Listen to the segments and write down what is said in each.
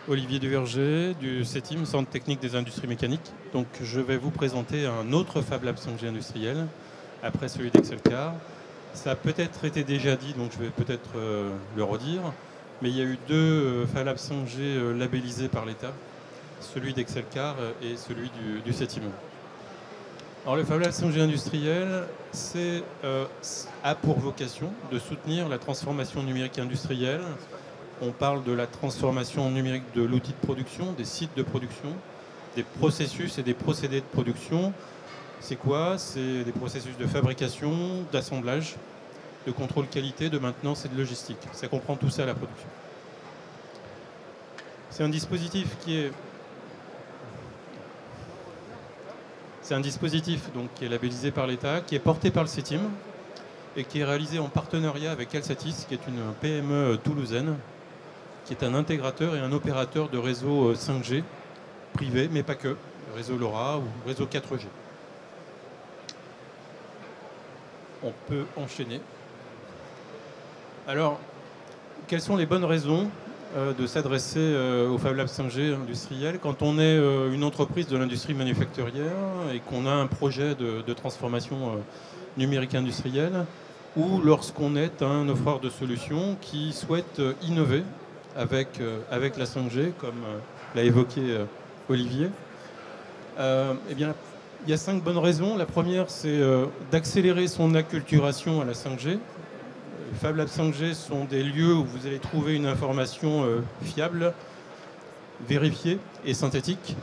Olivier Duverger du CETIM, Centre technique des industries mécaniques. Donc je vais vous présenter un autre Fab Lab 5G industriel, après celui d'Excelcar. Ça a peut-être été déjà dit, donc je vais peut-être le redire, mais il y a eu deux Fab Lab 5G labellisés par l'État, celui d'Excelcar et celui du CETIM. Alors le Fab Lab 5G industriel a pour vocation de soutenir la transformation numérique industrielle. On parle de la transformation numérique de l'outil de production, des sites de production, des processus et des procédés de production. C'est quoi? C'est des processus de fabrication, d'assemblage, de contrôle qualité, de maintenance et de logistique. Ça comprend tout ça, la production. C'est un dispositif donc, qui est labellisé par l'État, qui est porté par le CETIM et qui est réalisé en partenariat avec Alsatis, qui est une PME toulousaine, qui est un intégrateur et un opérateur de réseau 5G privé, mais pas que, réseau LoRa ou réseau 4G. On peut enchaîner. Alors, quelles sont les bonnes raisons de s'adresser au Fab Lab 5G industriel quand on est une entreprise de l'industrie manufacturière et qu'on a un projet de transformation numérique industrielle, ou lorsqu'on est un offreur de solutions qui souhaite innover avec la 5G, comme l'a évoqué Olivier. Eh bien, il y a 5 bonnes raisons. La première, c'est d'accélérer son acculturation à la 5G. Les Fab Lab 5G sont des lieux où vous allez trouver une information fiable, vérifiée et synthétique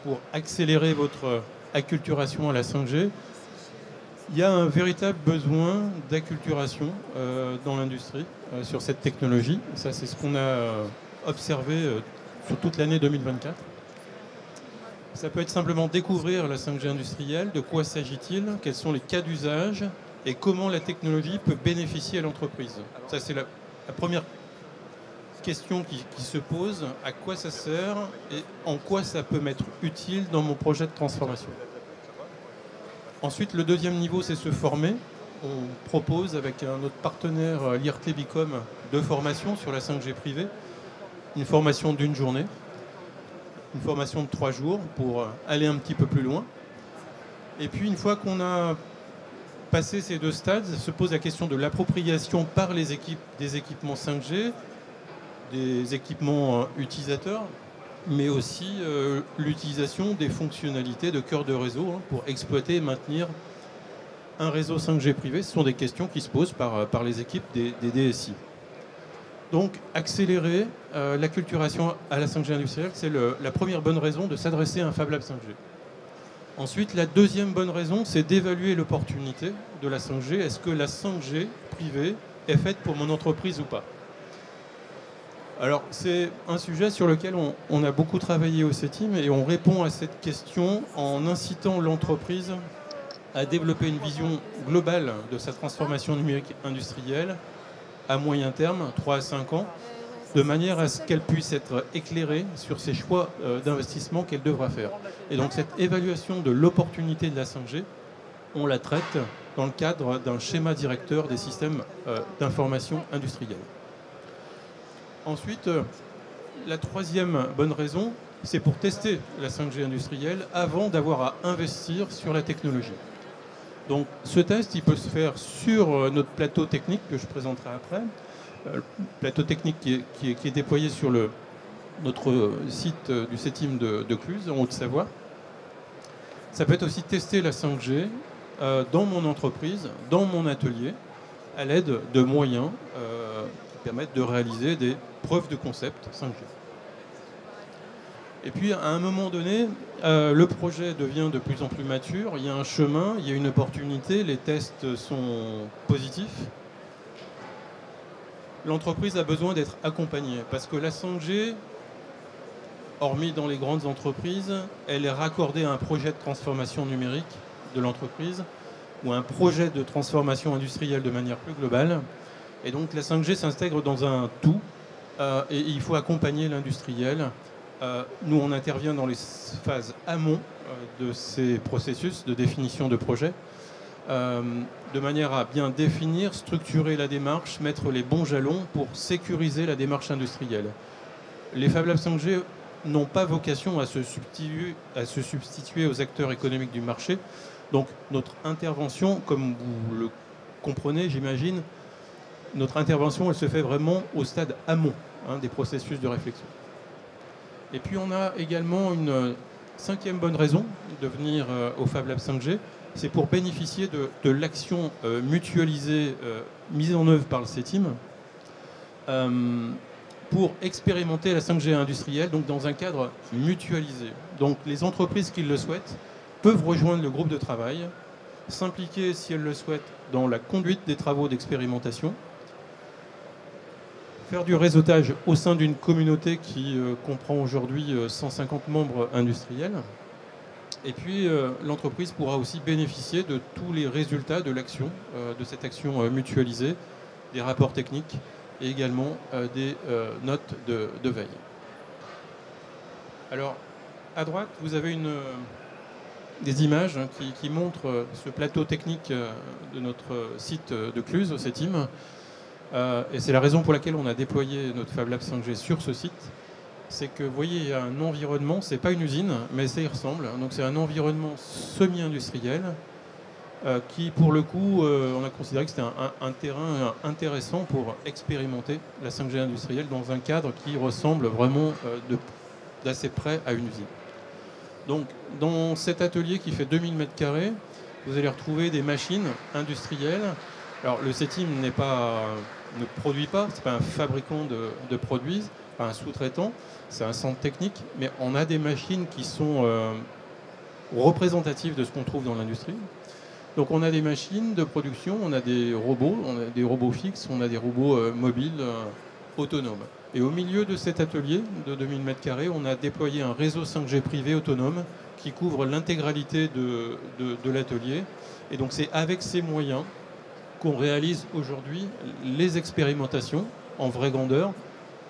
pour accélérer votre acculturation à la 5G. Il y a un véritable besoin d'acculturation dans l'industrie sur cette technologie. Ça, c'est ce qu'on a observé sur toute l'année 2024. Ça peut être simplement découvrir la 5G industrielle, de quoi s'agit-il, quels sont les cas d'usage et comment la technologie peut bénéficier à l'entreprise. Ça, c'est la première question qui se pose. À quoi ça sert et en quoi ça peut m'être utile dans mon projet de transformation. Ensuite, le deuxième niveau, c'est se former. On propose avec notre partenaire l'IRT Bicom 2 formations sur la 5G privée. Une formation d'une journée, une formation de 3 jours pour aller un petit peu plus loin. Et puis, une fois qu'on a passé ces 2 stades, se pose la question de l'appropriation par les équipes des équipements 5G, des équipements utilisateurs, mais aussi l'utilisation des fonctionnalités de cœur de réseau pour exploiter et maintenir un réseau 5G privé. Ce sont des questions qui se posent par les équipes des DSI. Donc, accélérer l'acculturation à la 5G industrielle, c'est la première bonne raison de s'adresser à un Fab Lab 5G. Ensuite, la deuxième bonne raison, c'est d'évaluer l'opportunité de la 5G. Est-ce que la 5G privée est faite pour mon entreprise ou pas? Alors, c'est un sujet sur lequel on a beaucoup travaillé au CETIM et on répond à cette question en incitant l'entreprise à développer une vision globale de sa transformation numérique industrielle à moyen terme, 3 à 5 ans, de manière à ce qu'elle puisse être éclairée sur ses choix d'investissement qu'elle devra faire. Et donc, cette évaluation de l'opportunité de la 5G, on la traite dans le cadre d'un schéma directeur des systèmes d'information industrielle. Ensuite, la troisième bonne raison, c'est pour tester la 5G industrielle avant d'avoir à investir sur la technologie. Donc ce test, il peut se faire sur notre plateau technique que je présenterai après. Le plateau technique qui est déployé sur notre site du CETIM de Cluses, en Haute-Savoie. Ça peut être aussi tester la 5G dans mon entreprise, dans mon atelier, à l'aide de moyens qui permettent de réaliser des preuves de concept 5G. Et puis, à un moment donné, le projet devient de plus en plus mature, il y a un chemin, il y a une opportunité, les tests sont positifs. L'entreprise a besoin d'être accompagnée, parce que la 5G, hormis dans les grandes entreprises, elle est raccordée à un projet de transformation numérique de l'entreprise, ou un projet de transformation industrielle de manière plus globale. Et donc la 5G s'intègre dans un tout, et il faut accompagner l'industriel. Nous, on intervient dans les phases amont de ces processus de définition de projet, de manière à bien définir, structurer la démarche, mettre les bons jalons pour sécuriser la démarche industrielle. les Fab Labs 5G n'ont pas vocation à se substituer aux acteurs économiques du marché. Donc notre intervention, comme vous le comprenez, j'imagine, notre intervention, elle se fait vraiment au stade amont des processus de réflexion. Et puis on a également une cinquième bonne raison de venir au Fab Lab 5G, c'est pour bénéficier de l'action mutualisée mise en œuvre par le CETIM pour expérimenter la 5G industrielle, donc dans un cadre mutualisé. Donc les entreprises qui le souhaitent peuvent rejoindre le groupe de travail, s'impliquer, si elles le souhaitent, dans la conduite des travaux d'expérimentation, faire du réseautage au sein d'une communauté qui comprend aujourd'hui 150 membres industriels. Et puis l'entreprise pourra aussi bénéficier de tous les résultats de l'action, de cette action mutualisée, des rapports techniques et également des notes de veille. Alors, à droite, vous avez des images qui montrent ce plateau technique de notre site de Cluses, au CETIM. Et c'est la raison pour laquelle on a déployé notre Fab Lab 5G sur ce site. C'est que, vous voyez, il y a un environnement, c'est pas une usine, mais ça y ressemble. Donc c'est un environnement semi-industriel qui, pour le coup, on a considéré que c'était un terrain intéressant pour expérimenter la 5G industrielle dans un cadre qui ressemble vraiment d'assez près à une usine. Donc dans cet atelier qui fait 2000 m², vous allez retrouver des machines industrielles. Alors le CETIM ne produit pas, c'est pas un fabricant de produits, pas un sous-traitant, c'est un centre technique, mais on a des machines qui sont représentatives de ce qu'on trouve dans l'industrie. Donc on a des machines de production, on a des robots fixes, on a des robots mobiles autonomes. Et au milieu de cet atelier de 2000 m², on a déployé un réseau 5G privé autonome qui couvre l'intégralité de l'atelier. Et donc c'est avec ces moyens qu'on réalise aujourd'hui les expérimentations en vraie grandeur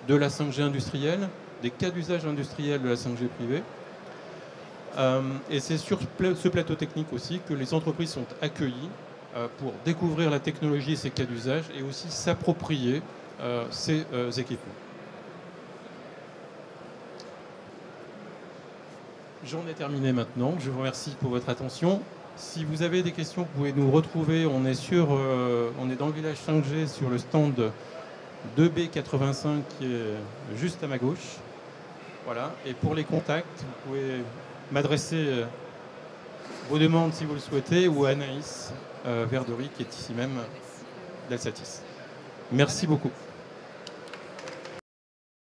de la 5G industrielle, des cas d'usage industriels de la 5G privée. Et c'est sur ce plateau technique aussi que les entreprises sont accueillies pour découvrir la technologie et ses cas d'usage et aussi s'approprier ces équipements. J'en ai terminé maintenant. Je vous remercie pour votre attention. Si vous avez des questions, vous pouvez nous retrouver. On est dans le village 5G sur le stand 2B85 qui est juste à ma gauche. Voilà. Et pour les contacts, vous pouvez m'adresser vos demandes si vous le souhaitez ou à Anaïs Verdery qui est ici même d'Alsatis. Merci beaucoup.